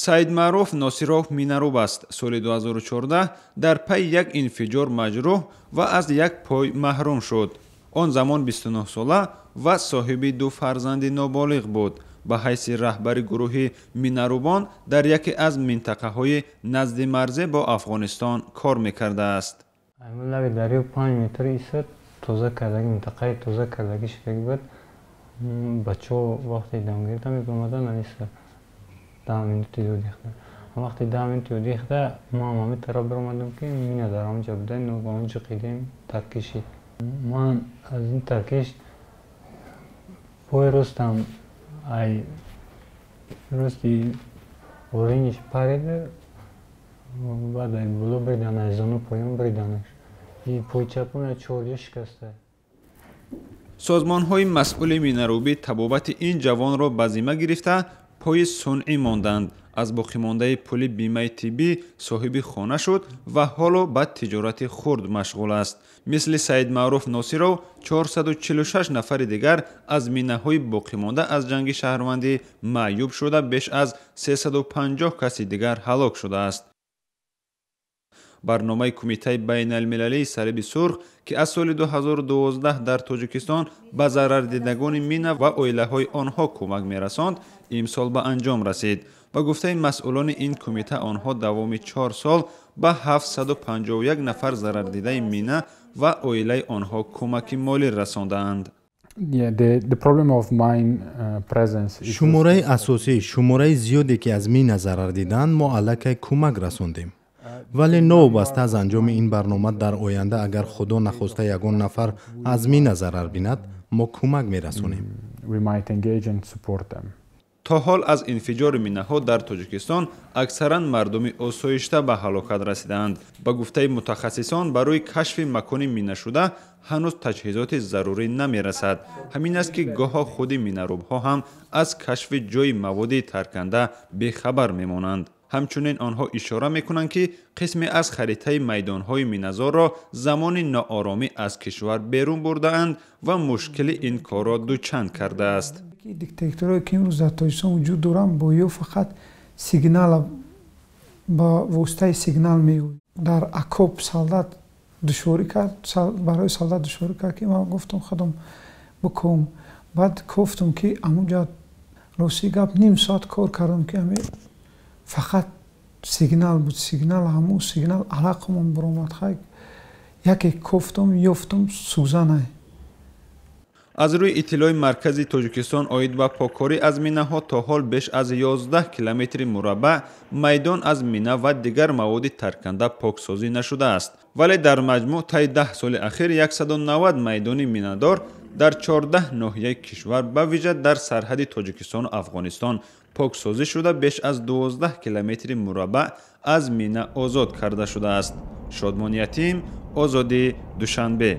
Саидмаъруф Носиров минарӯб аст. соли 2014 дар пайи як инфиҷор маҷрӯҳ ва аз як пой маҳрум шуд. он замон 29 сола ва соҳиби ду фарзанди ноболиғ буд. ба ҳайси раҳбари гурӯҳи минарӯбон дар яке аз минтақаҳои назди марзе бо Афғонистон кор мекардааст. дарё 5 метр истод, тоза кардаги минтақаи тоза кардаги шудаги буд. бачаҳо вақте дамгирда меомадан нависта 10 минути юд ихта. вақте 10 минути юд ихта ман ҳами тараф биромадам ки мина дар онҷа буда ба онҷа қидем таркиши. ман аз ин таркиш пой рустам ай русти ориниш парида баъд ай було бридан ай зону поён бриданаш. И пой чапам 4 шикаста. созмонҳои масъули минарӯбӣ табобати ин ҷавонро ба зимма гирифта пои сунъӣ монданд. аз боқимондаи пули бимаи тиббӣ соҳиби хона шуд ва ҳоло ба тиҷорати хурд машғул аст. мисли Саидмаъруф Носиров 446 нафари дигар аз минаҳои боқимонда аз ҷанги шаҳрвандӣ маъюб шуда беш аз 350 каси дигар ҳалок шудааст. барномаи кумитаи байналмилалии салиби сурх ки аз соли 2012 дар тоҷикистон ба зарардидагони мина ва оилаҳои онҳо кӯмак мерасонд, имсол ба анҷом расид. ба гуфтаи масъулони ин кумита онҳо давоми 4 сол ба 751 нафар зарардидаи мина ва оилаи онҳо кӯмаки молӣ расондаанд. шумораи асосӣ шумораи зиёде ки аз мина зарар диданд мо аллакай кӯмак расондем. вале новобаста аз анҷоми ин барнома дар оянда агар худо нахоста ягон нафар аз мина зарар бинад мо кӯмак мерасонем. то ҳол аз инфиҷори минаҳо дар тоҷикистон аксаран мардуми осоишта ба ҳалокат расидаанд. ба гуфтаи мутахассисон барои кашфи макони минашуда ҳанӯз таҷҳизоти зарурӣ намерасад. ҳамин аст ки гоҳо худи минарӯбҳо ҳам аз кашфи ҷойи маводи тарканда бехабар мемонанд. ҳамчунин онҳо ишора мекунанд ки қисме аз харитаи майдонҳои миназорро замони нооромӣ аз кишвар берун бурдаанд ва мушкили ин корро дучанд кардааст. диктатурое ки имрӯз дар тоҷикистон вуҷуд доранд бо ё фақат сигнал ба воситаи сигнал меояд. дар акоб солдат душворӣ кард, барои солдат душворӣ кард ки ман гуфтам худам бикум. баъд гуфтам ки амуҷа рости гап ним соат кор кардам ки фақат сигнал буд. сигнал ҳамун сигнал алақамон биромад. хай яке кофтам ёфтам сӯзанай. аз рӯи иттилои маркази тоҷикистон оид ба покорӣ аз минаҳо то ҳол беш аз 11 километри мураббаъ майдон аз мина ва дигар маводи тарканда поксозӣ нашудааст. вале дар маҷмӯъ таи 10 соли ахир 190 майдони минадор дар 14 ноҳияи кишвар ба виҷа дар сарҳади тоҷикистону афғонистон поксозӣ шуда беш аз 12 километри мураббаъ аз мина озод карда шудааст. шодмон Ятим, Озодӣ, Душанбе.